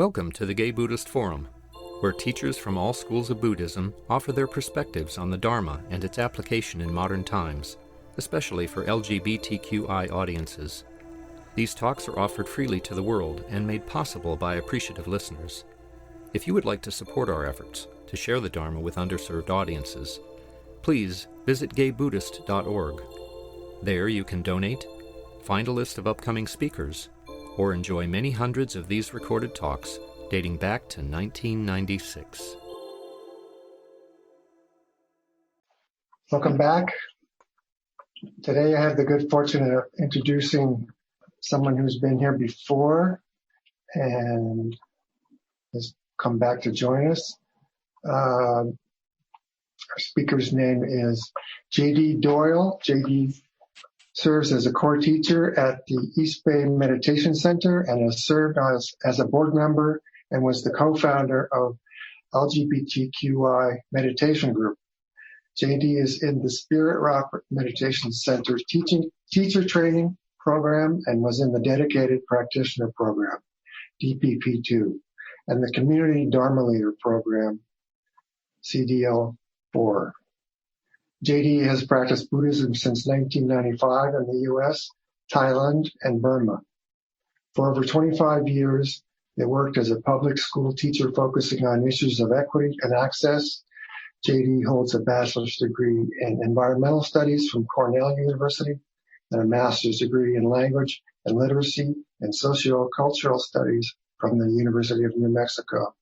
Welcome to the Gay Buddhist Forum, where teachers from all schools of Buddhism offer their perspectives on the Dharma and its application in modern times, especially for LGBTQI audiences. These talks are offered freely to the world and made possible by appreciative listeners. If you would like to support our efforts to share the Dharma with underserved audiences, please visit gaybuddhist.org. There you can donate, find a list of upcoming speakers, or enjoy many hundreds of these recorded talks dating back to 1996. Welcome back. Today I have the good fortune of introducing someone who's been here before and has come back to join us. Our speaker's name is J.D. Doyle. J.D. serves as a core teacher at the East Bay Meditation Center and has served as a board member and was the co-founder of LGBTQI Meditation Group. J.D. is in the Spirit Rock Meditation Center's teacher training program and was in the Dedicated Practitioner Program, DPP2, and the Community Dharma Leader Program, CDL4. J.D. has practiced Buddhism since 1995 in the U.S., Thailand, and Burma. For over 25 years, they worked as a public school teacher focusing on issues of equity and access. J.D. holds a bachelor's degree in environmental studies from Cornell University and a master's degree in language and literacy and sociocultural studies from the University of New Mexico.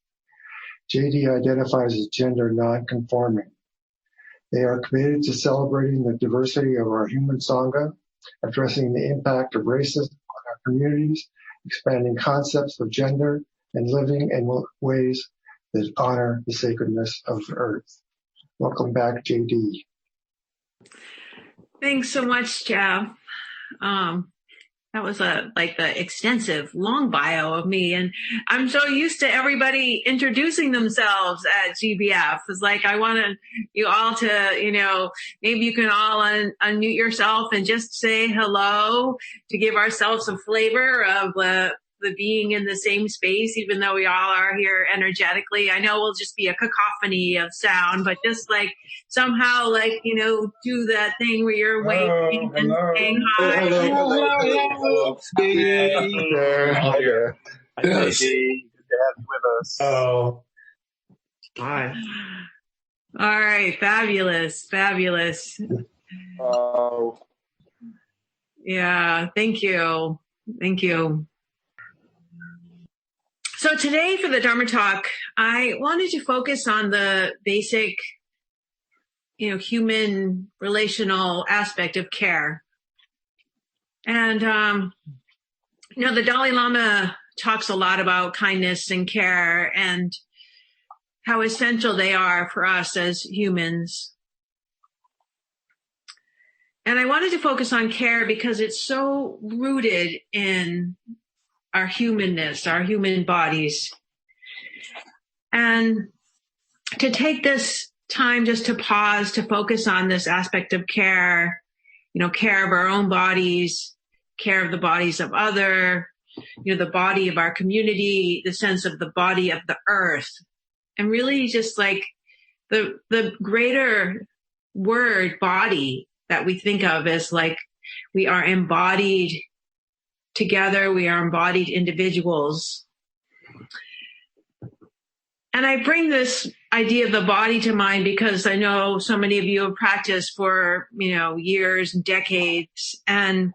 J.D. identifies as gender non-conforming. They are committed to celebrating the diversity of our human sangha, addressing the impact of racism on our communities, expanding concepts of gender, and living in ways that honor the sacredness of the earth. Welcome back, J.D. Thanks so much, Jeff. That was the extensive, long bio of me. And I'm so used to everybody introducing themselves at GBF. It's like, I want you all to, maybe you can all unmute yourself and just say hello to give ourselves a flavor of the being in the same space, even though we all are here energetically. I know we'll just be a cacophony of sound, but just somehow do that thing where you're waving and saying hi. Hello. Hi there. Yes. Good to have you with us. Oh. Hi. All right. Fabulous. Oh. Yeah. Thank you. So today for the Dharma talk, I wanted to focus on the basic, human relational aspect of care. And, the Dalai Lama talks a lot about kindness and care and how essential they are for us as humans. And I wanted to focus on care because it's so rooted in our humanness, our human bodies. And to take this time just to pause, to focus on this aspect of care, care of our own bodies, care of the bodies of other, the body of our community, the sense of the body of the earth. And really just the greater word body that we think of as we are embodied together, we are embodied individuals. And I bring this idea of the body to mind because I know so many of you have practiced for, years and decades, and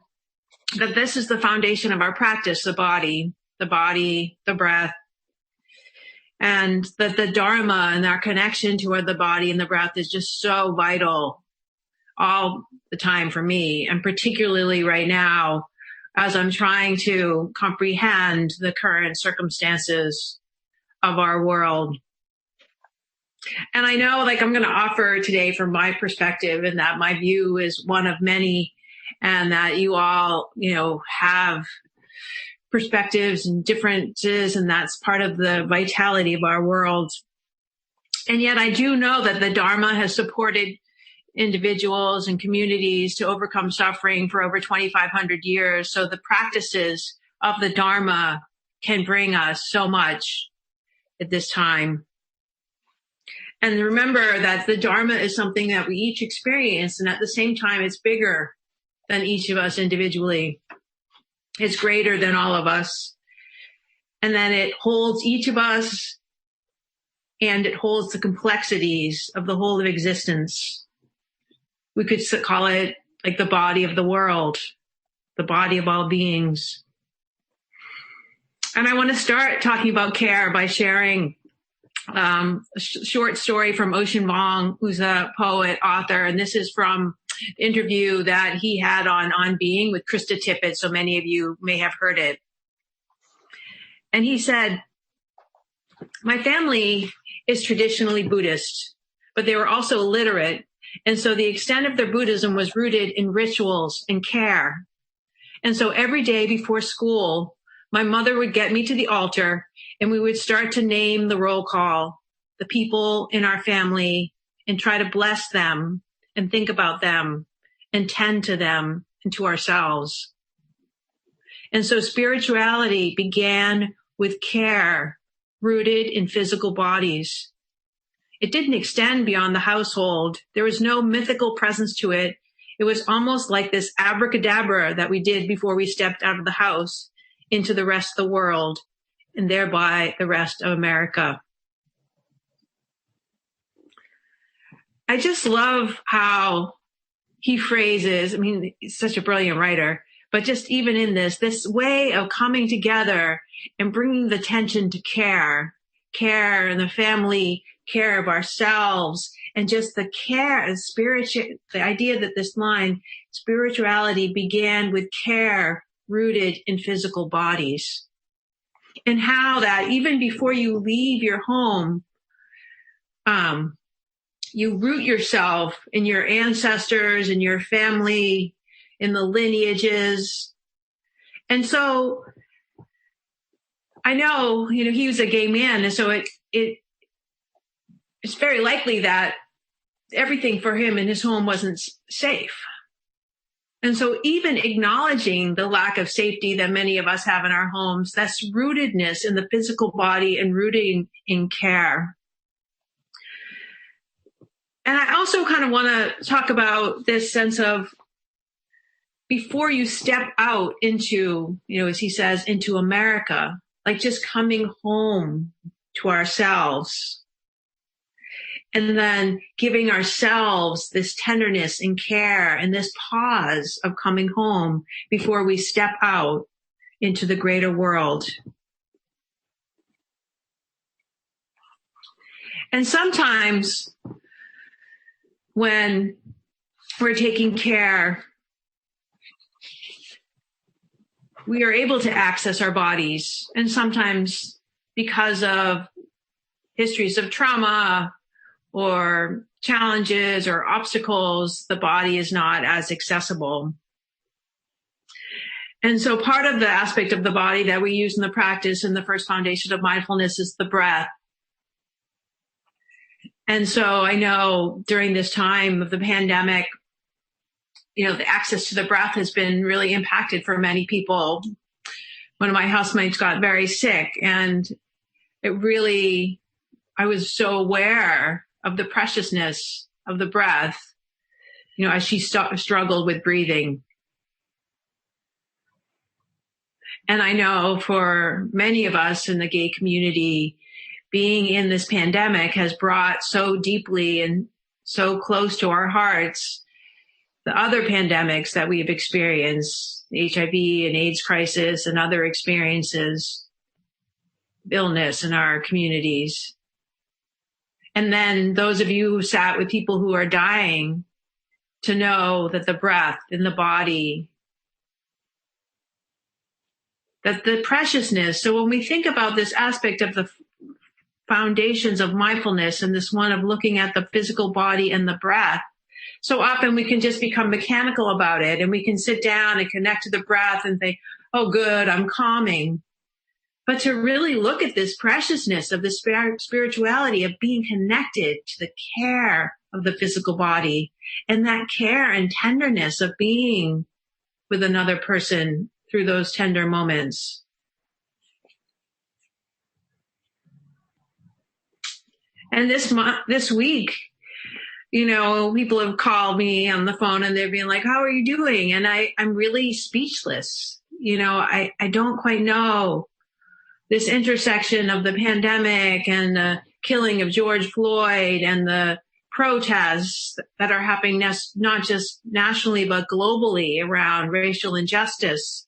that this is the foundation of our practice, the body, the breath, and that the Dharma and our connection to the body and the breath is just so vital all the time for me, and particularly right now, as I'm trying to comprehend the current circumstances of our world. And I know I'm going to offer today from my perspective, and that my view is one of many, and that you all, have perspectives and differences, and that's part of the vitality of our world. And yet I do know that the Dharma has supported individuals and communities to overcome suffering for over 2,500 years. So the practices of the Dharma can bring us so much at this time. And remember that the Dharma is something that we each experience, and at the same time, it's bigger than each of us individually. It's greater than all of us. And then it holds each of us, and it holds the complexities of the whole of existence. We could call it like the body of the world, the body of all beings. And I want to start talking about care by sharing a short story from Ocean Vuong, who's a poet, author, and this is from the interview that he had on Being with Krista Tippett, so many of you may have heard it. And he said, "My family is traditionally Buddhist, but they were also illiterate, and so the extent of their Buddhism was rooted in rituals and care. And so every day before school, my mother would get me to the altar and we would start to name the roll call, the people in our family, and try to bless them and think about them and tend to them and to ourselves. And so spirituality began with care rooted in physical bodies. It didn't extend beyond the household. There was no mythical presence to it. It was almost like this abracadabra that we did before we stepped out of the house into the rest of the world, and thereby the rest of America." I just love how he phrases, I mean, he's such a brilliant writer, but just even in this way of coming together and bringing the attention to care in the family, care of ourselves, and just the care and the idea that this line, spirituality began with care rooted in physical bodies. And how that even before you leave your home, you root yourself in your ancestors, in your family, in the lineages. And so I know, he was a gay man, and so it's very likely that everything for him in his home wasn't safe. And so even acknowledging the lack of safety that many of us have in our homes, that's rootedness in the physical body and rooting in care. And I also kind of want to talk about this sense of before you step out into, as he says, into America, like just coming home to ourselves. And then giving ourselves this tenderness and care and this pause of coming home before we step out into the greater world. And sometimes when we're taking care, we are able to access our bodies. And sometimes because of histories of trauma, or challenges or obstacles, the body is not as accessible. And so part of the aspect of the body that we use in the practice in the first foundation of mindfulness is the breath. And so I know during this time of the pandemic, the access to the breath has been really impacted for many people. One of my housemates got very sick, and I was so aware of the preciousness of the breath, as she struggled with breathing. And I know for many of us in the gay community, being in this pandemic has brought so deeply and so close to our hearts the other pandemics that we've experienced, the HIV and AIDS crisis and other experiences, illness in our communities. And then those of you who sat with people who are dying, to know that the breath in the body, that the preciousness. So when we think about this aspect of the foundations of mindfulness and this one of looking at the physical body and the breath, so often we can just become mechanical about it, and we can sit down and connect to the breath and think, oh, good, I'm calming. But to really look at this preciousness of the spirituality of being connected to the care of the physical body, and that care and tenderness of being with another person through those tender moments. And this week, people have called me on the phone and they're being like, how are you doing? And I'm really speechless. I don't quite know this intersection of the pandemic and the killing of George Floyd and the protests that are happening not just nationally, but globally around racial injustice.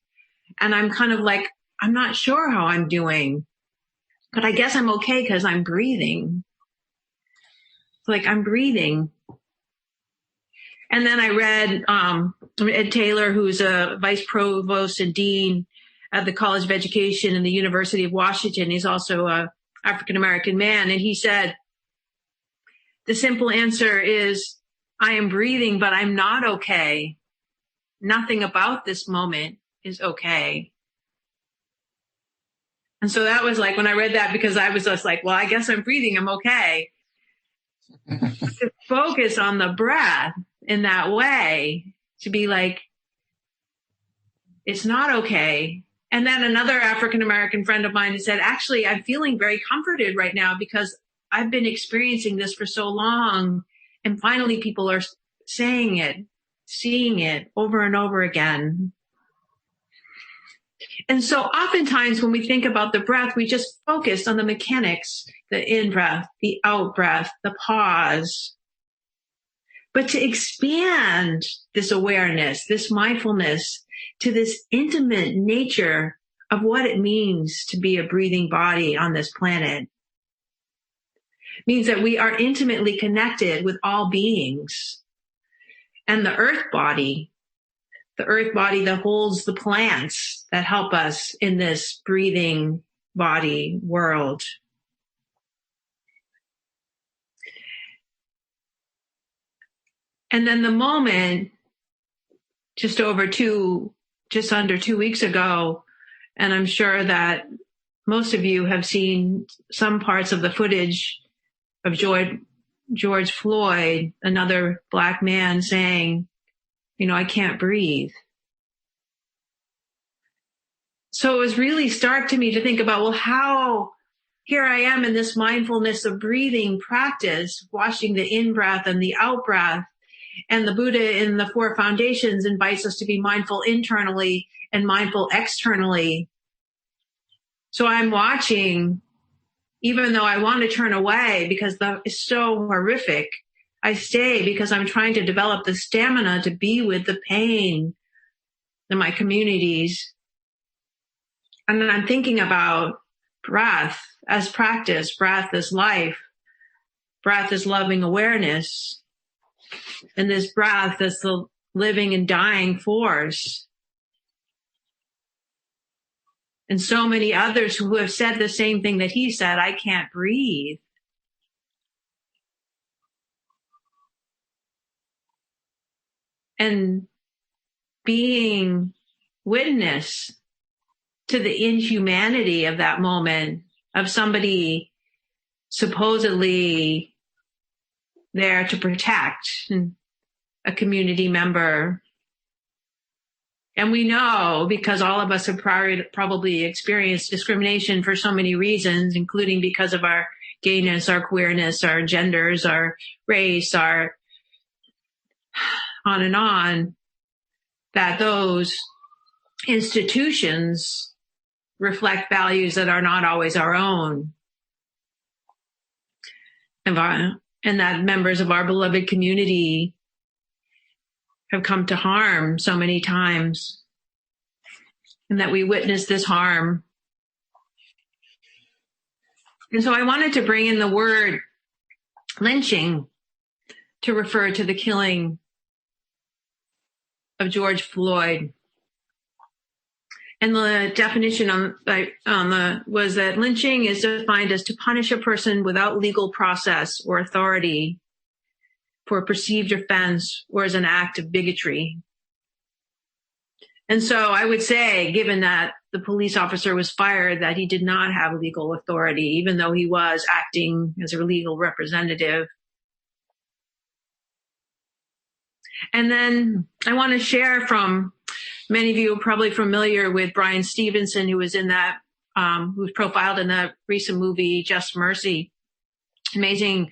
And I'm kind of like, I'm not sure how I'm doing, but I guess I'm okay because I'm breathing. Like I'm breathing. And then I read Ed Taylor, who's a vice provost and dean at the College of Education in the University of Washington. He's also an African-American man. And he said, the simple answer is, I am breathing, but I'm not okay. Nothing about this moment is okay. And so that was like when I read that, because I was just like, well, I guess I'm breathing. I'm okay. To focus on the breath in that way, to be like, it's not okay. And then another African-American friend of mine has said, actually, I'm feeling very comforted right now because I've been experiencing this for so long. And finally, people are saying it, seeing it over and over again. And so oftentimes when we think about the breath, we just focus on the mechanics, the in-breath, the out-breath, the pause. But to expand this awareness, this mindfulness to this intimate nature of what it means to be a breathing body on this planet means that we are intimately connected with all beings. And the earth body that holds the plants that help us in this breathing body world. And then the moment just under 2 weeks ago, and I'm sure that most of you have seen some parts of the footage of George Floyd, another Black man saying, I can't breathe. So it was really stark to me to think about, well, how here I am in this mindfulness of breathing practice, watching the in-breath and the out-breath. And the Buddha in the Four Foundations invites us to be mindful internally and mindful externally. So I'm watching, even though I want to turn away because it's so horrific, I stay because I'm trying to develop the stamina to be with the pain in my communities. And then I'm thinking about breath as practice, breath as life, breath as loving awareness. And this breath is the living and dying force. And so many others who have said the same thing that he said, I can't breathe. And being witness to the inhumanity of that moment, of somebody supposedly there to protect a community member. And we know, because all of us have probably experienced discrimination for so many reasons, including because of our gayness, our queerness, our genders, our race, our on and on, that those institutions reflect values that are not always our own. And that members of our beloved community have come to harm so many times, and that we witness this harm. And so I wanted to bring in the word lynching to refer to the killing of Floyd. And the definition was that lynching is defined as to punish a person without legal process or authority for a perceived offense or as an act of bigotry. And so I would say, given that the police officer was fired, that he did not have legal authority, even though he was acting as a legal representative. And then I want to share from many of you are probably familiar with Brian Stevenson, who was in that, who was profiled in that recent movie, Just Mercy. amazing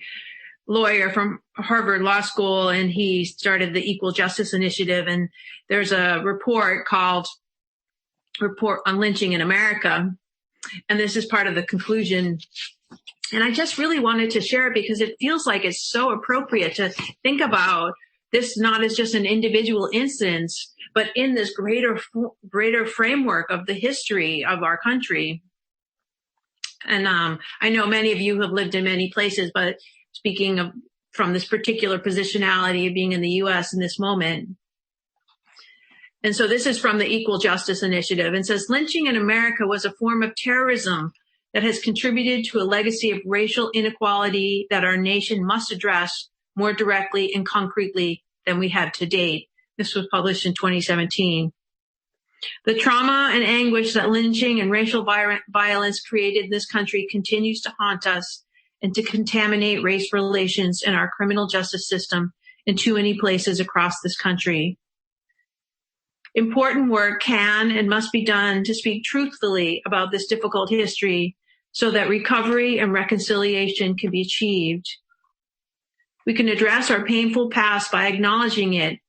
lawyer from Harvard Law School, and he started the Equal Justice Initiative. And there's a report called Report on Lynching in America. And this is part of the conclusion. And I just really wanted to share it because it feels like it's so appropriate to think about this not as just an individual instance, but in this greater framework of the history of our country. And I know many of you have lived in many places, but speaking of from this particular positionality of being in the U.S. in this moment. And so this is from the Equal Justice Initiative, and says, lynching in America was a form of terrorism that has contributed to a legacy of racial inequality that our nation must address more directly and concretely than we have to date. This was published in 2017. The trauma and anguish that lynching and racial violence created in this country continues to haunt us and to contaminate race relations in our criminal justice system in too many places across this country. Important work can and must be done to speak truthfully about this difficult history so that recovery and reconciliation can be achieved. We can address our painful past by acknowledging it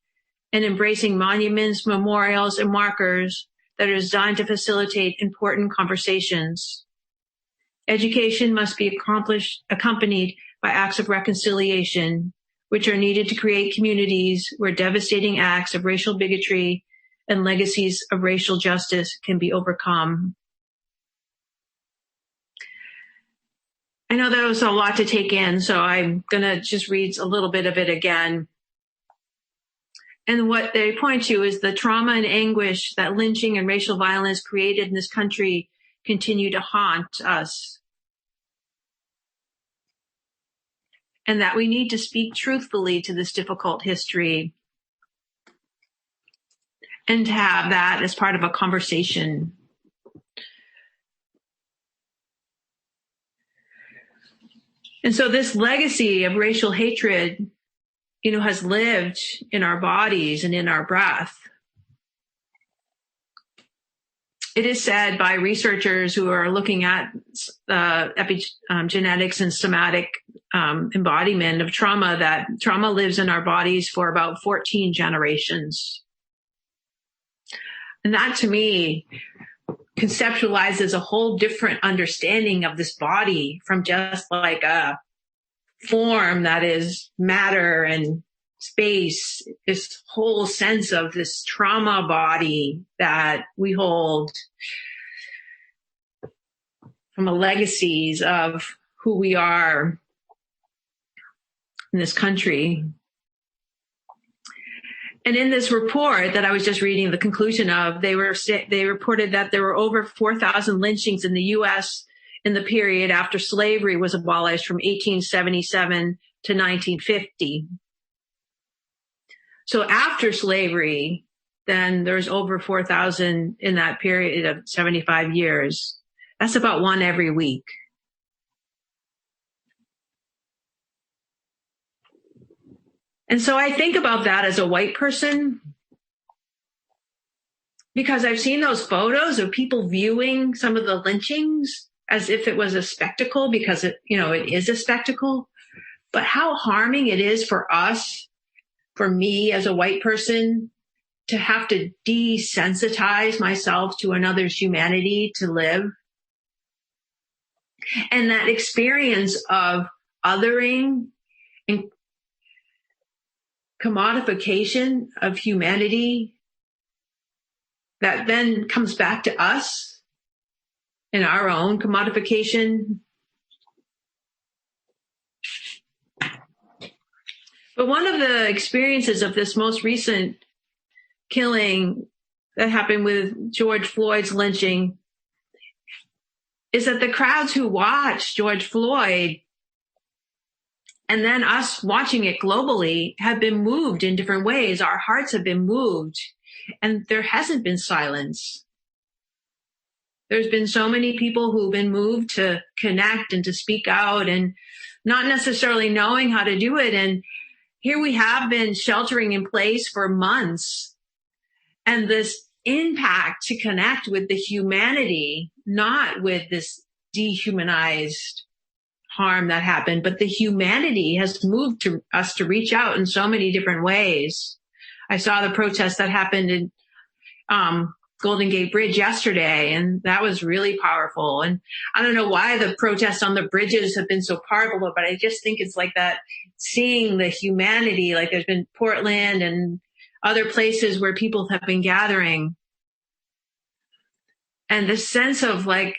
and embracing monuments, memorials, and markers that are designed to facilitate important conversations. Education must be accompanied by acts of reconciliation, which are needed to create communities where devastating acts of racial bigotry and legacies of racial justice can be overcome. I know that was a lot to take in, so I'm going to just read a little bit of it again. And what they point to is the trauma and anguish that lynching and racial violence created in this country continue to haunt us. And that we need to speak truthfully to this difficult history and to have that as part of a conversation. And so this legacy of racial hatred, has lived in our bodies and in our breath. It is said by researchers who are looking at epigenetics and somatic embodiment of trauma that trauma lives in our bodies for about 14 generations. And that, to me, conceptualizes a whole different understanding of this body from just like a form that is matter and space, this whole sense of this trauma body that we hold from the legacies of who we are in this country. And in this report that I was just reading the conclusion of, they reported that there were over 4,000 lynchings in the U.S. in the period after slavery was abolished from 1877 to 1950. So after slavery, then there's over 4,000 in that period of 75 years. That's about one every week. And so I think about that as a white person, because I've seen those photos of people viewing some of the lynchings as if it was a spectacle, because it is a spectacle, but how harming it is for us, for me as a white person, to have to desensitize myself to another's humanity to live. And that experience of othering and commodification of humanity that then comes back to us in our own commodification. But one of the experiences of this most recent killing that happened with George Floyd's lynching is that the crowds who watched George Floyd and then us watching it globally have been moved in different ways. Our hearts have been moved, and there hasn't been silence. There's been so many people who've been moved to connect and to speak out and not necessarily knowing how to do it. And here we have been sheltering in place for months, and this impact to connect with the humanity, not with this dehumanized harm that happened, but the humanity has moved to us to reach out in so many different ways. I saw the protest that happened in Golden Gate Bridge yesterday, and that was really powerful. And I don't know why the protests on the bridges have been so powerful, but I just think it's like that, seeing the humanity, like there's been Portland and other places where people have been gathering. And the sense of like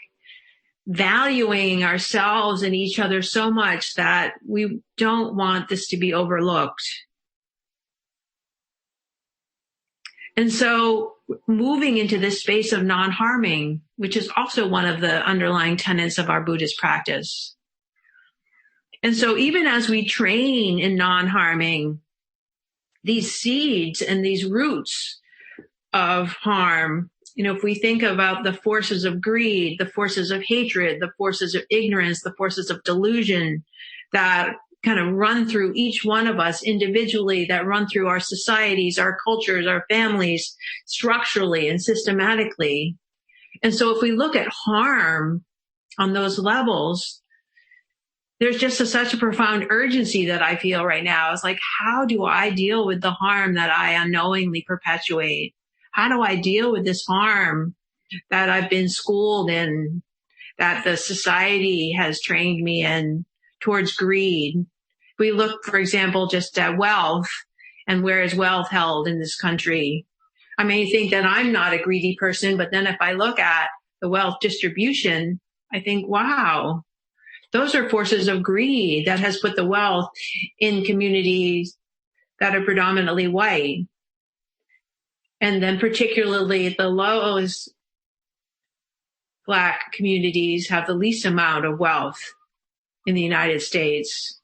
valuing ourselves and each other so much that we don't want this to be overlooked. And so moving into this space of non-harming, which is also one of the underlying tenets of our Buddhist practice. And so even as we train in non-harming, these seeds and these roots of harm, you know, if we think about the forces of greed, the forces of hatred, the forces of ignorance, the forces of delusion that kind of run through each one of us individually, that run through our societies, our cultures, our families, structurally and systematically. And so if we look at harm on those levels, there's just such a profound urgency that I feel right now. It's like, how do I deal with the harm that I unknowingly perpetuate? How do I deal with this harm that I've been schooled in, that the society has trained me in, towards greed? We look, for example, just at wealth and where is wealth held in this country. I may think that I'm not a greedy person, but then if I look at the wealth distribution, I think, wow, those are forces of greed that has put the wealth in communities that are predominantly white. And then particularly the lowest Black communities have the least amount of wealth in the United States.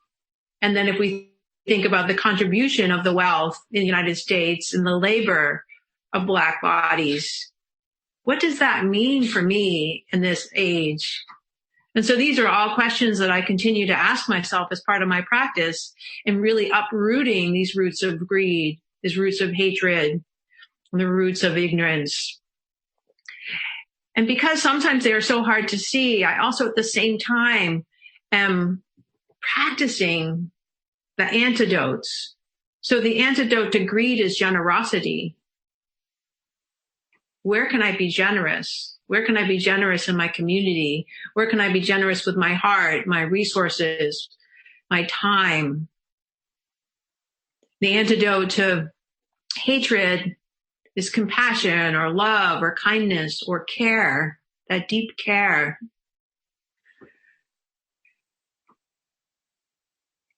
And then if we think about the contribution of the wealth in the United States and the labor of Black bodies, what does that mean for me in this age? And so these are all questions that I continue to ask myself as part of my practice, and really uprooting these roots of greed, these roots of hatred, the roots of ignorance. And because sometimes they are so hard to see, I also at the same time am practicing the antidotes. So the antidote to greed is generosity. Where can I be generous? Where can I be generous in my community? Where can I be generous with my heart, my resources, my time? The antidote to hatred is compassion or love or kindness or care, that deep care.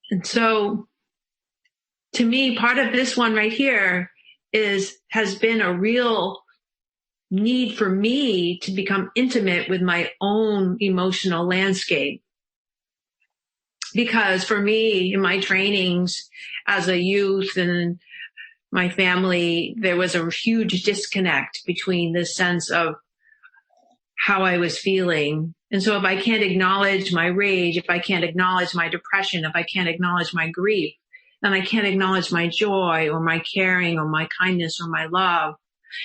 And so to me, part of this one right here has been a real need for me to become intimate with my own emotional landscape. Because for me, in my trainings as a youth and my family, there was a huge disconnect between the sense of how I was feeling. And so if I can't acknowledge my rage, if I can't acknowledge my depression, if I can't acknowledge my grief, then I can't acknowledge my joy or my caring or my kindness or my love.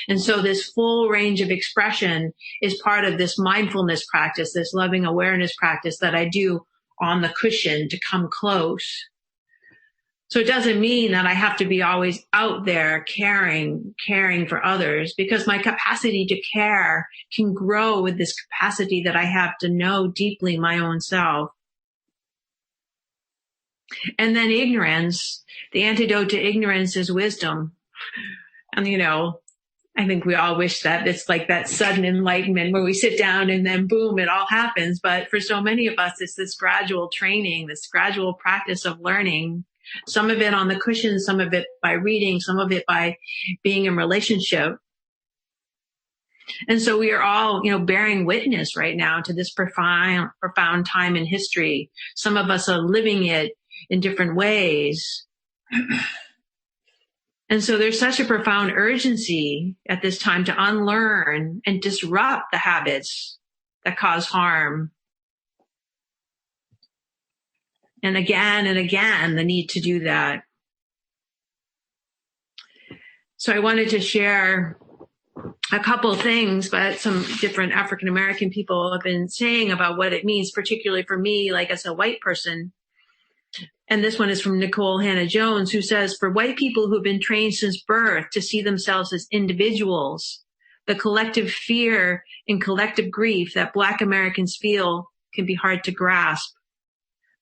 And so this full range of expression is part of this mindfulness practice, this loving awareness practice that I do on the cushion to come close. So it doesn't mean that I have to be always out there caring for others, because my capacity to care can grow with this capacity that I have to know deeply my own self. And then ignorance, the antidote to ignorance is wisdom. And, you know, I think we all wish that it's like that sudden enlightenment where we sit down and then boom, it all happens. But for so many of us, it's this gradual training, this gradual practice of learning. Some of it on the cushion, some of it by reading, some of it by being in relationship. And so we are all, you know, bearing witness right now to this profound time in history. Some of us are living it in different ways. And so there's such a profound urgency at this time to unlearn and disrupt the habits that cause harm. And again, the need to do that. So I wanted to share a couple of things, but some different African American people have been saying about what it means, particularly for me, like as a white person. And this one is from Nicole Hannah Jones, who says, for white people who've been trained since birth to see themselves as individuals, the collective fear and collective grief that Black Americans feel can be hard to grasp.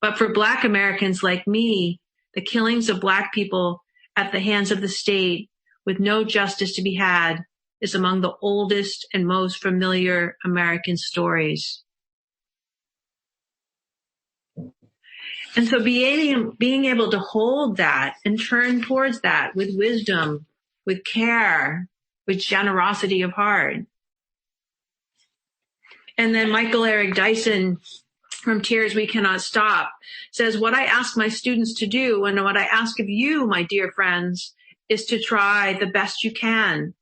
But for Black Americans like me, the killings of Black people at the hands of the state with no justice to be had is among the oldest and most familiar American stories. And so being able to hold that and turn towards that with wisdom, with care, with generosity of heart. And then Michael Eric Dyson from Tears We Cannot Stop says, what I ask my students to do and what I ask of you, my dear friends, is to try the best you can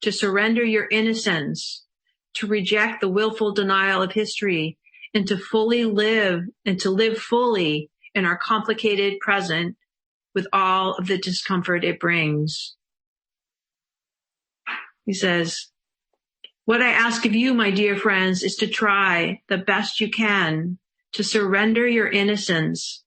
to surrender your innocence, to reject the willful denial of history, and to fully live and to live fully in our complicated present with all of the discomfort it brings. He says, what I ask of you, my dear friends, is to try the best you can to surrender your innocence,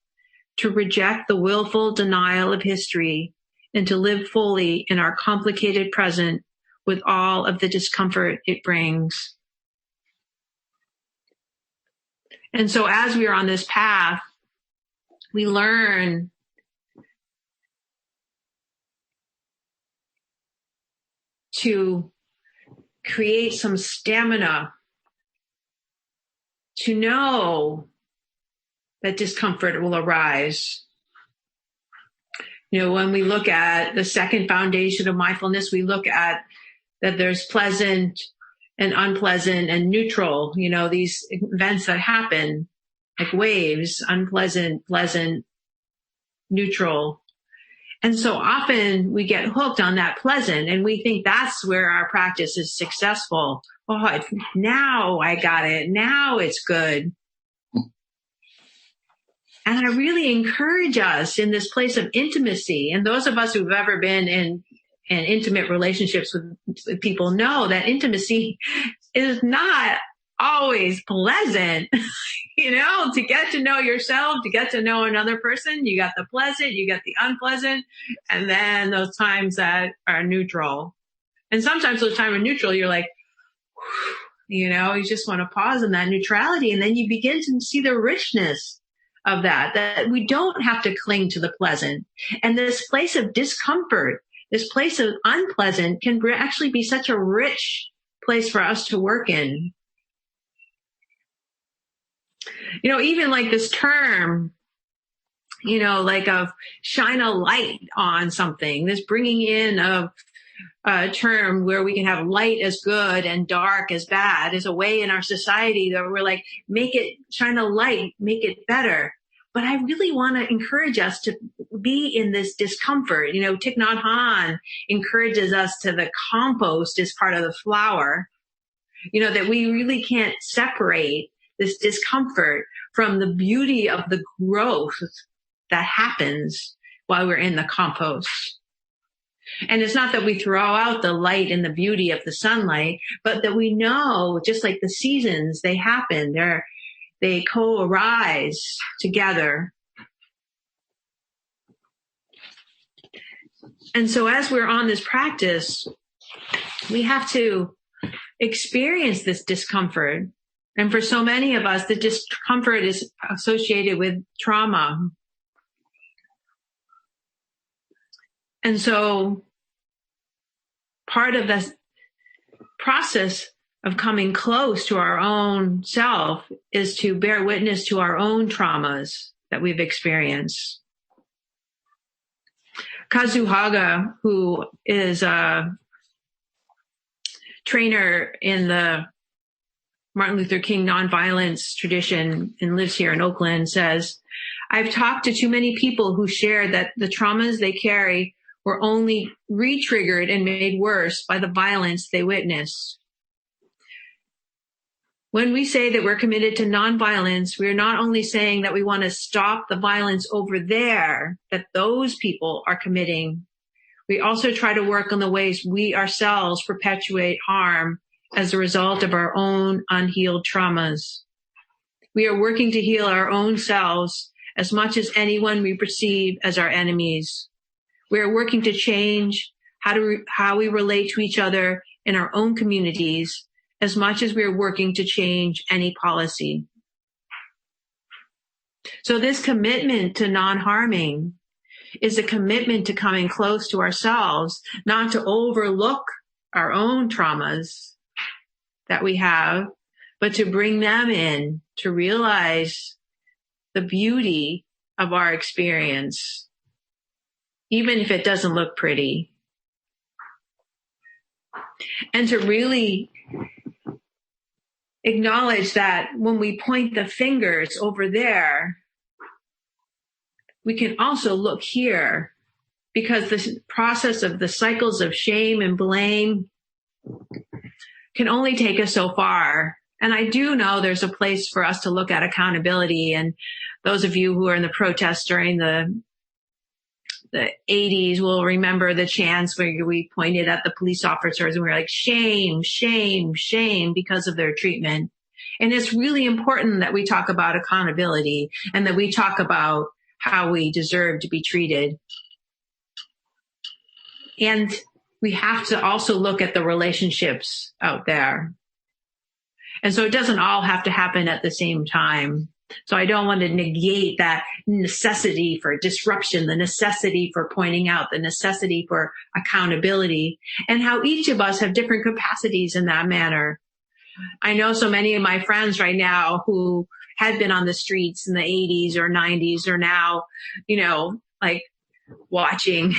to reject the willful denial of history, and to live fully in our complicated present with all of the discomfort it brings. And so as we are on this path, we learn to create some stamina to know that discomfort will arise. You know, when we look at the second foundation of mindfulness, we look at that there's pleasant and unpleasant and neutral, you know, these events that happen like waves, unpleasant, pleasant, neutral. And so often we get hooked on that pleasant and we think that's where our practice is successful. Oh, now I got it. Now it's good. And I really encourage us in this place of intimacy. And those of us who've ever been in intimate relationships with people know that intimacy is not always pleasant. You know, to get to know yourself, to get to know another person, you got the pleasant, you got the unpleasant, and then those times that are neutral. And sometimes those times are neutral, you're like, you know, you just want to pause in that neutrality. And then you begin to see the richness of that we don't have to cling to the pleasant. And this place of discomfort, this place of unpleasant can actually be such a rich place for us to work in. You know, even like this term, you know, like of shine a light on something, this bringing in of a term where we can have light as good and dark as bad is a way in our society that we're like, make it shine a light, make it better. But I really want to encourage us to be in this discomfort. You know, Thich Nhat Hanh encourages us to the compost as part of the flower, you know, that we really can't separate this discomfort from the beauty of the growth that happens while we're in the compost. And it's not that we throw out the light and the beauty of the sunlight, but that we know, just like the seasons, they happen. They co-arise together. And so as we're on this practice, we have to experience this discomfort. And for so many of us, the discomfort is associated with trauma. And so part of the process of coming close to our own self is to bear witness to our own traumas that we've experienced. Kazu Haga, who is a trainer in the Martin Luther King nonviolence tradition and lives here in Oakland, says, I've talked to too many people who share that the traumas they carry were only re-triggered and made worse by the violence they witnessed. When we say that we're committed to nonviolence, we're not only saying that we want to stop the violence over there that those people are committing. We also try to work on the ways we ourselves perpetuate harm as a result of our own unhealed traumas. We are working to heal our own selves as much as anyone we perceive as our enemies. We are working to change how we relate to each other in our own communities as much as we are working to change any policy. So this commitment to non-harming is a commitment to coming close to ourselves, not to overlook our own traumas that we have, but to bring them in, to realize the beauty of our experience, even if it doesn't look pretty. And to really acknowledge that when we point the fingers over there, we can also look here, because the process of the cycles of shame and blame can only take us so far. And I do know there's a place for us to look at accountability. And those of you who are in the protests during the 80s will remember the chants where we pointed at the police officers and we were like, shame, shame, shame, because of their treatment. And it's really important that we talk about accountability and that we talk about how we deserve to be treated. And we have to also look at the relationships out there. And so it doesn't all have to happen at the same time. So I don't want to negate that necessity for disruption, the necessity for pointing out, the necessity for accountability, and how each of us have different capacities in that manner. I know so many of my friends right now who had been on the streets in the 80s or 90s are now, like watching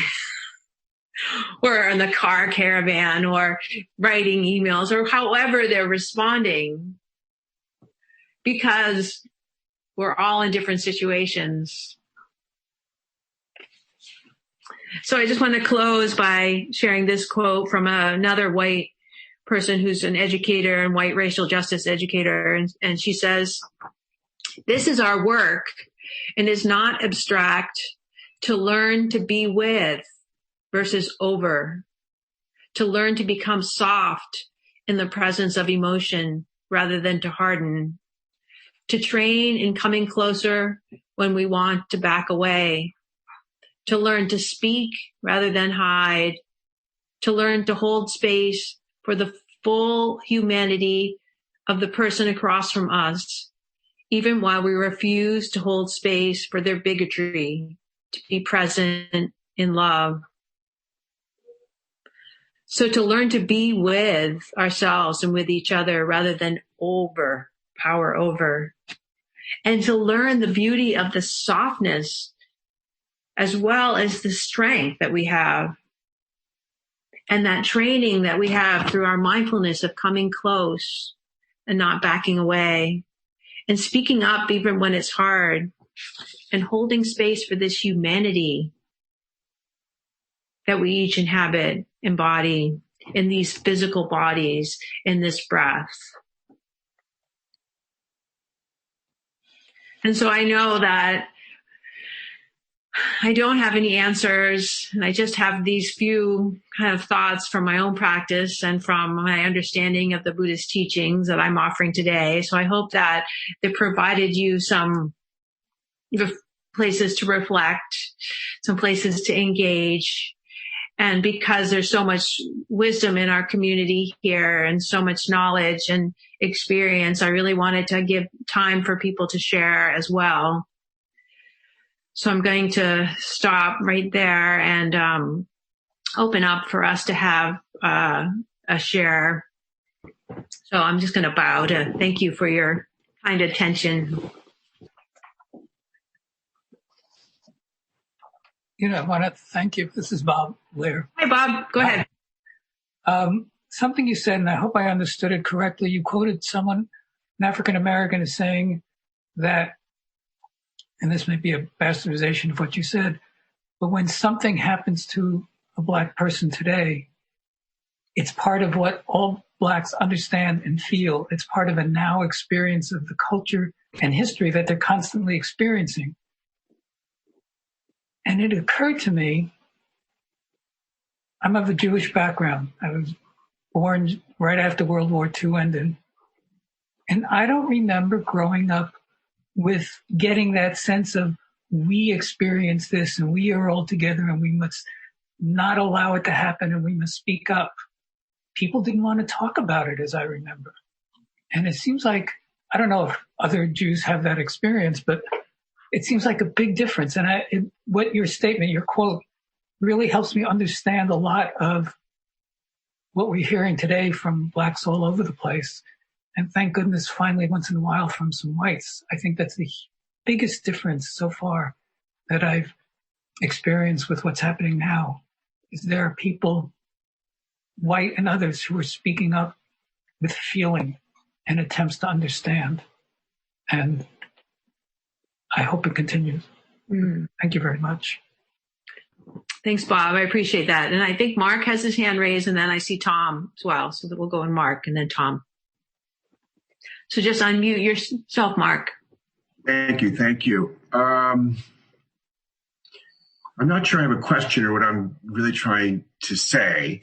or in the car caravan or writing emails or however they're responding, because we're all in different situations. So I just want to close by sharing this quote from another white person who's an educator and white racial justice educator. And she says, "This is our work and is not abstract, to learn to be with versus over, to learn to become soft in the presence of emotion rather than to harden, to train in coming closer when we want to back away, to learn to speak rather than hide, to learn to hold space for the full humanity of the person across from us, even while we refuse to hold space for their bigotry, to be present in love." So to learn to be with ourselves and with each other rather than power over, and to learn the beauty of the softness as well as the strength that we have, and that training that we have through our mindfulness of coming close and not backing away, and speaking up even when it's hard, and holding space for this humanity that we each inhabit, embody in these physical bodies, in this breath. And so I know that I don't have any answers, and I just have these few kind of thoughts from my own practice and from my understanding of the Buddhist teachings that I'm offering today. So I hope that they provided you some places to reflect, some places to engage. And because there's so much wisdom in our community here and so much knowledge and experience, I really wanted to give time for people to share as well. So I'm going to stop right there and open up for us to have a share. So I'm just going to bow to thank you for your kind attention. I want to thank you. This is Bob Blair. Hi, Bob. Go ahead. Something you said, and I hope I understood it correctly. You quoted someone, an African-American, as saying that, and this may be a bastardization of what you said, but when something happens to a Black person today, it's part of what all Blacks understand and feel. It's part of a now experience of the culture and history that they're constantly experiencing. And it occurred to me I'm of a Jewish background. I was born right after World War II ended. And I don't remember growing up with getting that sense of we experience this and we are all together and we must not allow it to happen and we must speak up. People didn't want to talk about it, as I remember. And it seems like, I don't know if other Jews have that experience, but it seems like a big difference. And what your statement, your quote, really helps me understand a lot of what we're hearing today from blacks all over the place. And thank goodness, finally, once in a while, from some whites. I think that's the biggest difference so far that I've experienced with what's happening now, is there are people, white and others, who are speaking up with feeling and attempts to understand. And I hope it continues. Thank you very much. Thanks, Bob. I appreciate that. And I think Mark has his hand raised, and then I see Tom as well. So that we'll go in Mark and then Tom. So just unmute yourself, Mark. Thank you. I'm not sure I have a question or what I'm really trying to say,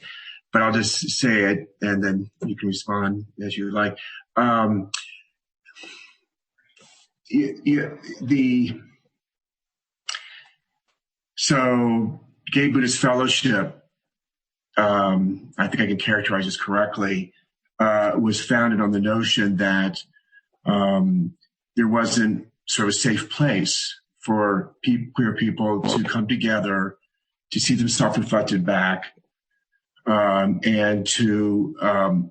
but I'll just say it and then you can respond as you like. So Gay Buddhist Fellowship, I think I can characterize this correctly, was founded on the notion that there wasn't sort of a safe place for queer people to come together, to see themselves reflected back, and to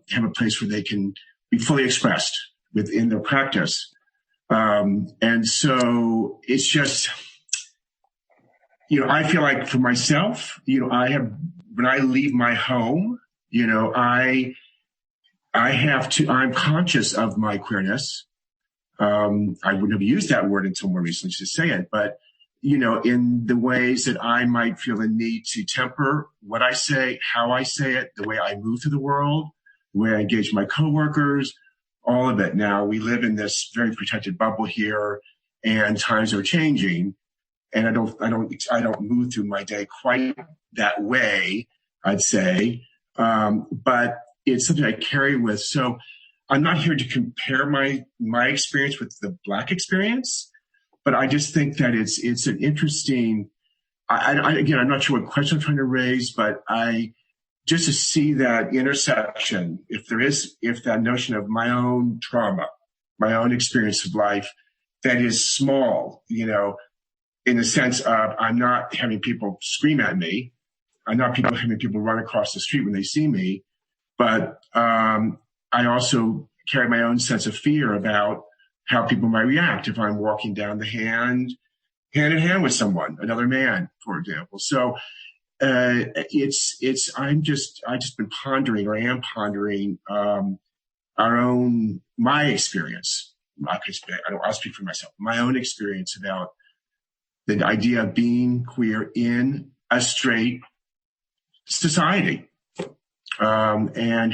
have a place where they can be fully expressed within their practice. And so it's just, I feel like for myself, when I leave my home, I'm conscious of my queerness. I wouldn't have used that word until more recently to say it, but, in the ways that I might feel a need to temper what I say, how I say it, the way I move through the world, the way I engage my coworkers, all of it. Now, we live in this very protected bubble here, and times are changing, and I don't move through my day quite that way, I'd say, but it's something I carry with. So I'm not here to compare my experience with the Black experience, but I just think that it's an interesting, again, I'm not sure what question I'm trying to raise, but just to see that intersection, if that notion of my own trauma, my own experience of life, that is small, in the sense of I'm not having people scream at me. I'm not having people run across the street when they see me, but I also carry my own sense of fear about how people might react if I'm walking down the hand in hand with someone, another man, for example. So I've just been pondering, or am pondering, my experience. I'll speak for myself. My own experience about the idea of being queer in a straight society, and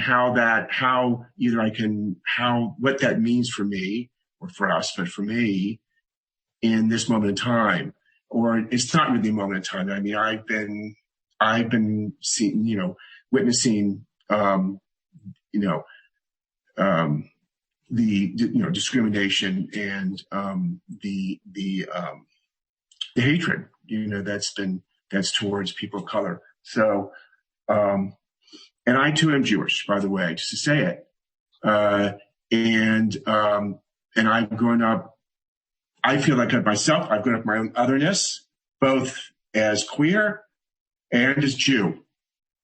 what that means for me, or for us, but for me in this moment in time. Or it's not really a moment in time. I mean, I've been seeing, witnessing, the discrimination and the hatred, that's towards people of color. So, and I too am Jewish, by the way, just to say it. And I've grown up, I feel like myself, I've grown up my own otherness, both as queer and as Jew,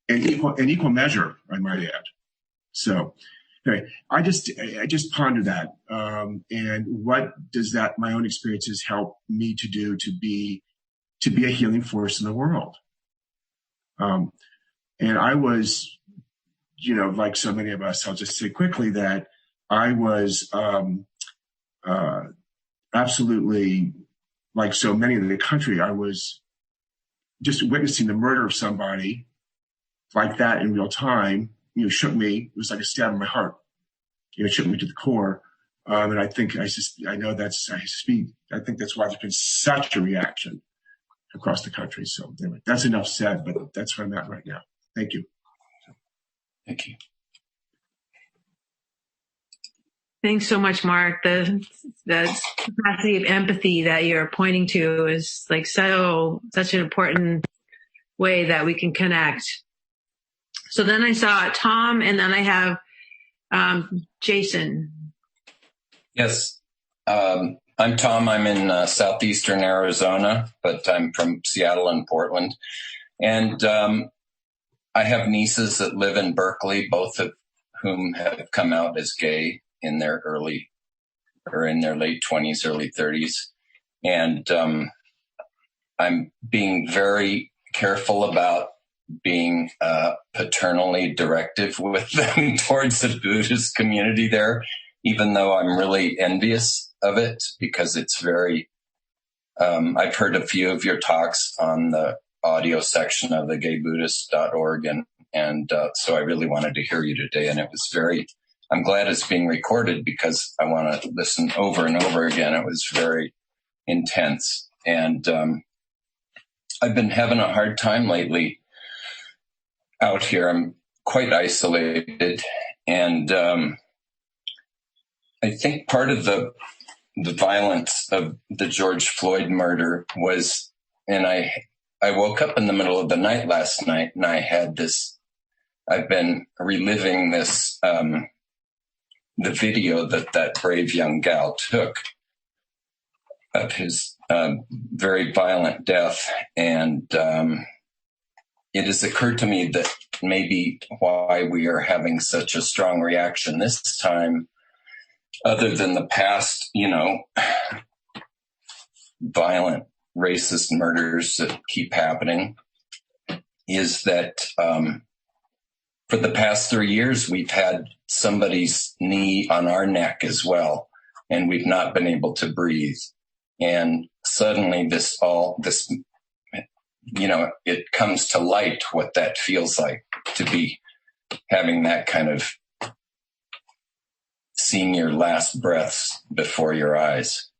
in equal measure, I might add. So anyway, I just ponder that. And what does my own experiences help me to do to be a healing force in the world? And I was, like so many of us, I'll just say quickly that I was absolutely, like so many in the country, I was just witnessing the murder of somebody like that in real time, shook me. It was like a stab in my heart. It shook me to the core. And I think I think that's why there's been such a reaction across the country. So anyway, that's enough said, but that's where I'm at right now. Thank you. Thank you. Thanks so much, Mark. The capacity of empathy that you're pointing to is like such an important way that we can connect. So then I saw Tom, and then I have Jason. Yes. I'm Tom. I'm in southeastern Arizona, but I'm from Seattle and Portland. And I have nieces that live in Berkeley, both of whom have come out as gay in their late 20s, early 30s. And I'm being very careful about being paternally directive with them towards the Buddhist community there, even though I'm really envious of it, because it's very, I've heard a few of your talks on the audio section of the gaybuddhist.org, and so I really wanted to hear you today, and it was I'm glad it's being recorded because I want to listen over and over again. It was very intense, and I've been having a hard time lately out here. I'm quite isolated, and I think part of the violence of the George Floyd murder was, and I woke up in the middle of the night last night, and I had I've been reliving this, the video that brave young gal took of his very violent death. And it has occurred to me that maybe why we are having such a strong reaction this time, other than the past, violent racist murders that keep happening, is that for the past 3 years, we've had somebody's knee on our neck as well, and we've not been able to breathe. And suddenly it comes to light what that feels like to be having that kind of seeing your last breaths before your eyes.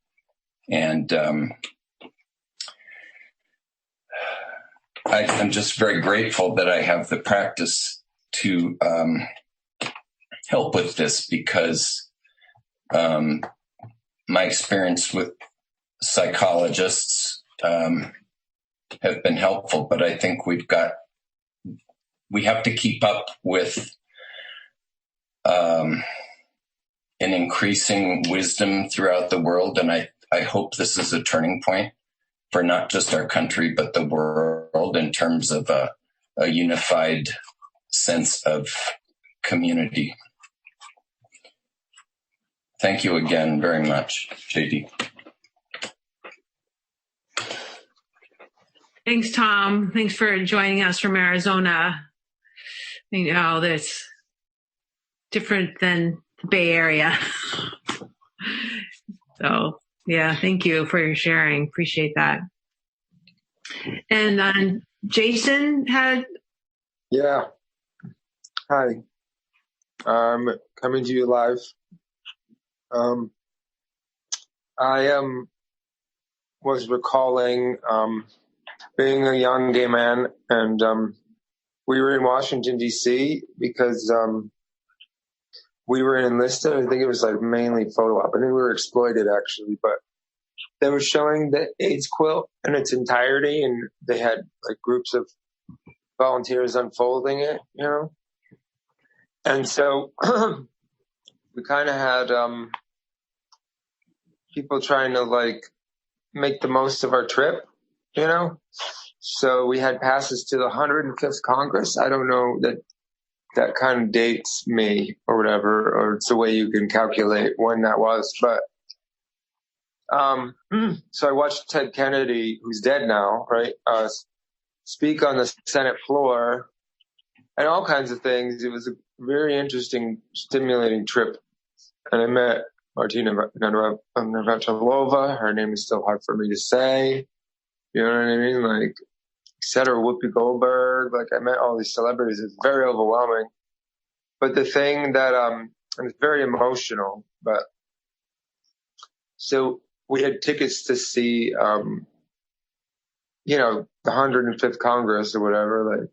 And I'm just very grateful that I have the practice to help with this, because my experience with psychologists have been helpful, but I think we have to keep up with an increasing wisdom throughout the world. And I hope this is a turning point for not just our country, but the world, in terms of a unified sense of community. Thank you again very much, JD. Thanks, Tom. Thanks for joining us from Arizona. That's different than the Bay Area. So, yeah, thank you for your sharing. Appreciate that. And Jason had... Yeah. Hi. I'm coming to you live. I was recalling being a young gay man, and we were in Washington, D.C. because we were enlisted. I think it was like mainly photo op. I think we were exploited, actually, but they were showing the AIDS quilt in its entirety, and they had like groups of volunteers unfolding it, And so we kind of had people trying to like make the most of our trip, So we had passes to the 105th Congress. I don't know that kind of dates me or whatever, or it's the way you can calculate when that was. But so I watched Ted Kennedy, who's dead now, right, speak on the Senate floor and all kinds of things. It was a very interesting, stimulating trip. And I met Martina Navratilova. Her name is still hard for me to say. You know what I mean? Like, etc. Whoopi Goldberg. Like, I met all these celebrities. It's very overwhelming. But the thing that, it's very emotional, but so we had tickets to see, the 105th Congress or whatever, like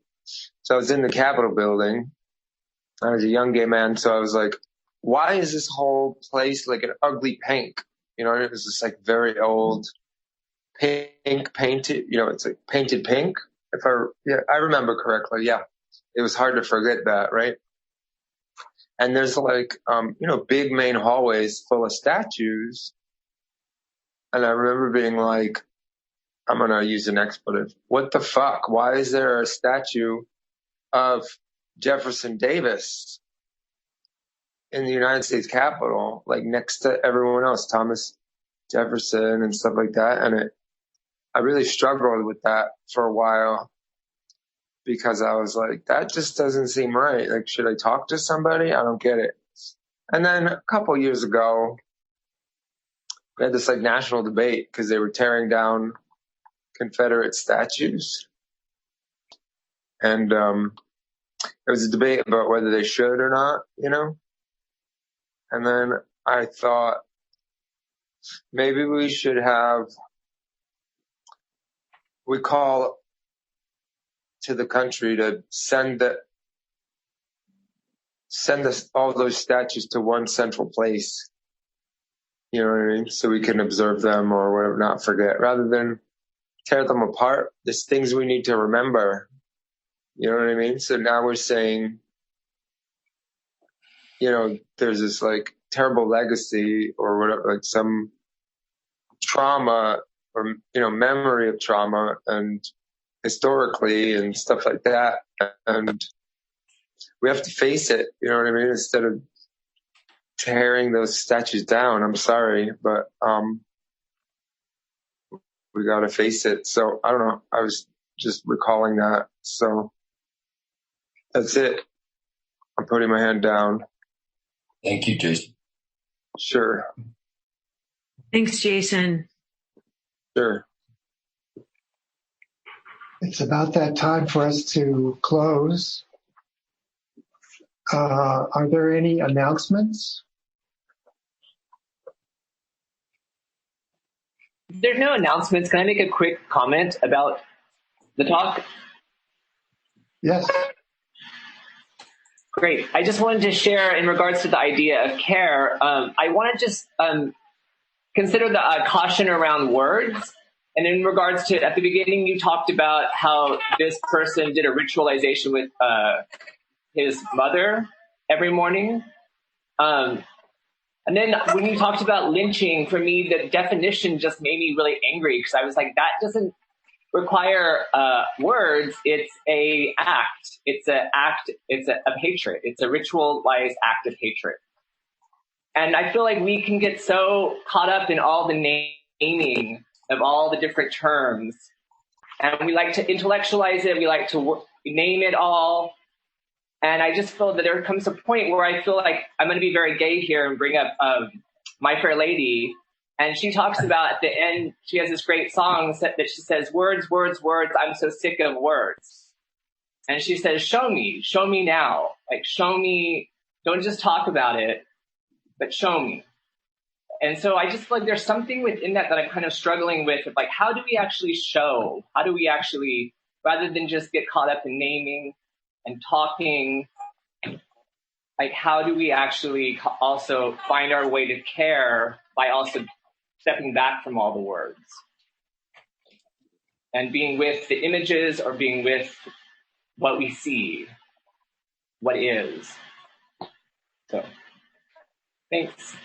So I was in the Capitol building. I was a young gay man, so I was like, why is this whole place like an ugly pink? You know, it was this like very old pink painted, you know, it's like painted pink. I remember correctly. Yeah. It was hard to forget that, right? And there's like, big main hallways full of statues. And I remember being like, I'm going to use an expletive. What the fuck? Why is there a statue of Jefferson Davis in the United States Capitol, like next to everyone else, Thomas Jefferson and stuff like that? And I really struggled with that for a while because I was like, that just doesn't seem right. Like, should I talk to somebody? I don't get it. And then a couple years ago, we had this like national debate because they were tearing down Confederate statues. And it was a debate about whether they should or not, you know? And then I thought maybe we should we call to the country to send us all those statues to one central place. You know what I mean? So we can observe them or whatever, not forget, rather than tear them apart. There's things we need to remember. You know what I mean? So now we're saying, you know, there's this like terrible legacy or whatever, like some trauma or, you know, memory of trauma and historically and stuff like that. And we have to face it, you know what I mean? Instead of tearing those statues down. I'm sorry, but we got to face it. So I don't know. I was just recalling that. So that's it. I'm putting my hand down. Thank you, Jason. Sure. Thanks, Jason. Sure. It's about that time for us to close. Are there any announcements? There's no announcements. Can I make a quick comment about the talk? Yes. Great. I just wanted to share in regards to the idea of care. I want to just consider the caution around words. And in regards to, at the beginning, you talked about how this person did a ritualization with his mother every morning. And then when you talked about lynching, for me, the definition just made me really angry because I was like, that doesn't require words. It's a act. It's an act. It's of hatred. It's a ritualized act of hatred. And I feel like we can get so caught up in all the naming of all the different terms. And we like to intellectualize it. We like to name it all. And I just feel that there comes a point where I feel like I'm going to be very gay here and bring up My Fair Lady. And she talks about at the end, she has this great song that she says, words, words, words, I'm so sick of words. And she says, show me now. Like, show me, don't just talk about it, but show me. And so I just feel like there's something within that I'm kind of struggling with, like, how do we actually show? How do we actually, rather than just get caught up in naming and talking, like, how do we actually also find our way to care by also stepping back from all the words and being with the images or being with what we see, what is. So, thanks.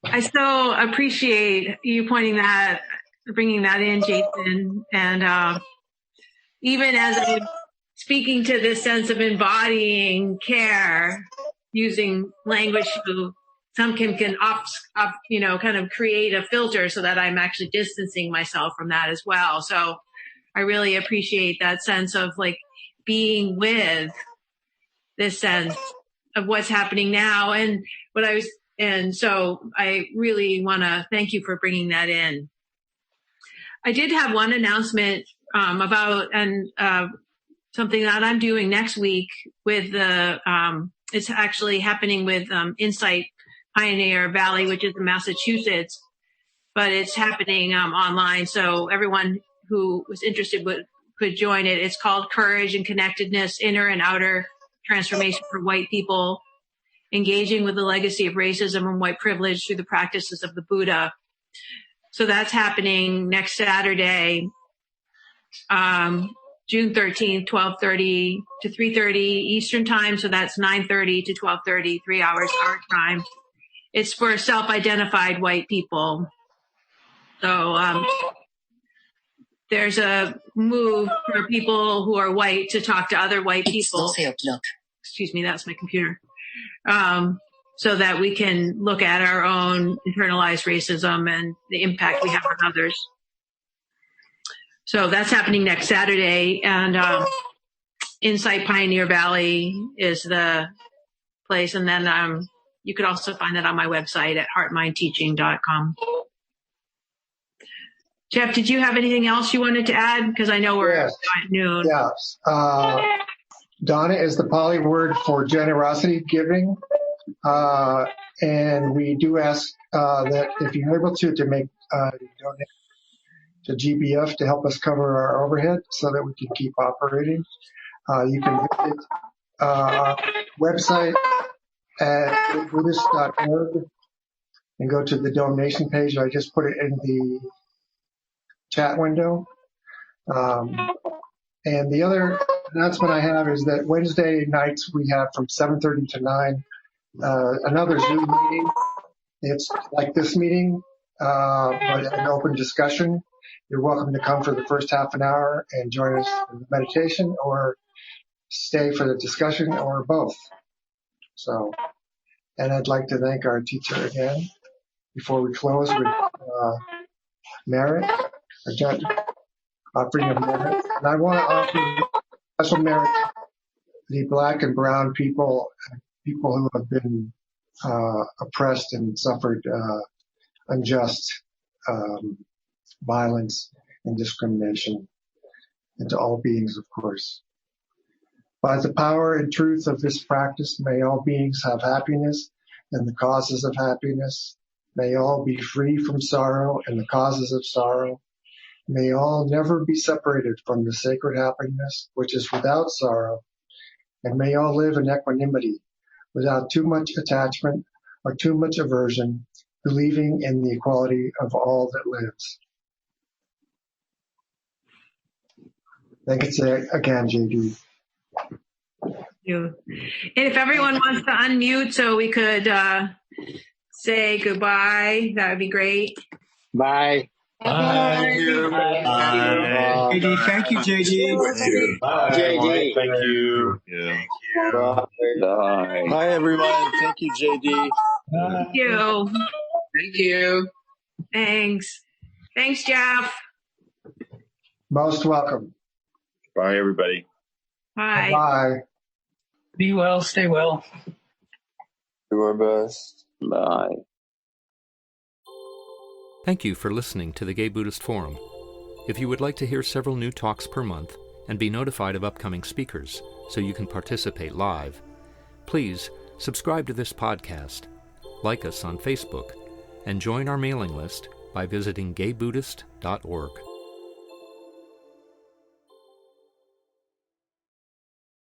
I so appreciate you bringing that in, Jason. And even as I'm speaking to this sense of embodying care, using language to some can kind of create a filter so that I'm actually distancing myself from that as well. So I really appreciate that sense of like being with this sense of what's happening now and so I really want to thank you for bringing that in. I did have one announcement about something that I'm doing next week with it's actually happening with Insight Pioneer Valley, which is in Massachusetts, but it's happening online. So everyone who was interested could join it. It's called Courage and Connectedness, Inner and Outer Transformation for White People, Engaging with the Legacy of Racism and White Privilege Through the Practices of the Buddha. So that's happening next Saturday, June 13th, 12:30 to 3:30 Eastern time. So that's 9:30 to 12:30, 3 hours our time. It's for self-identified white people. So there's a move for people who are white to talk to other white people. Excuse me, that's my computer. So that we can look at our own internalized racism and the impact we have on others. So that's happening next Saturday, and Insight Pioneer Valley is the place. And then you could also find that on my website at heartmindteaching.com. Jeff, did you have anything else you wanted to add? Because I know we're at noon. Yes. Donna is the Pali word for generosity giving. And we do ask that if you're able to make donate to GBF to help us cover our overhead so that we can keep operating. You can visit our website at buddhist.org and go to the donation page. I just put it in the chat window. And the other announcement I have is that Wednesday nights we have from 7:30 to 9 another Zoom meeting. It's like this meeting, but an open discussion. You're welcome to come for the first half an hour and join us for the meditation, or stay for the discussion, or both. So, and I'd like to thank our teacher again before we close with merit, or judge, offering of merit. And I want to offer special merit to the Black and brown people who have been oppressed and suffered unjust violence and discrimination, and to all beings, of course. By the power and truth of this practice, may all beings have happiness and the causes of happiness. May all be free from sorrow and the causes of sorrow. May all never be separated from the sacred happiness, which is without sorrow. And may all live in equanimity, without too much attachment or too much aversion, believing in the equality of all that lives. Thank you again, JD. Thank you. And if everyone wants to unmute so we could say goodbye, that would be great. Bye. Bye. Thank you. Bye. JD, thank you, JD. Bye. JD. Thank you. Bye. Bye, everyone. Thank you, JD. Thank you. Thank you. Thanks. Thanks, Jeff. Most welcome. Bye, everybody. Bye. Bye. Be well, stay well. Do our best. Bye. Thank you for listening to the Gay Buddhist Forum. If you would like to hear several new talks per month and be notified of upcoming speakers so you can participate live, please subscribe to this podcast, like us on Facebook, and join our mailing list by visiting gaybuddhist.org.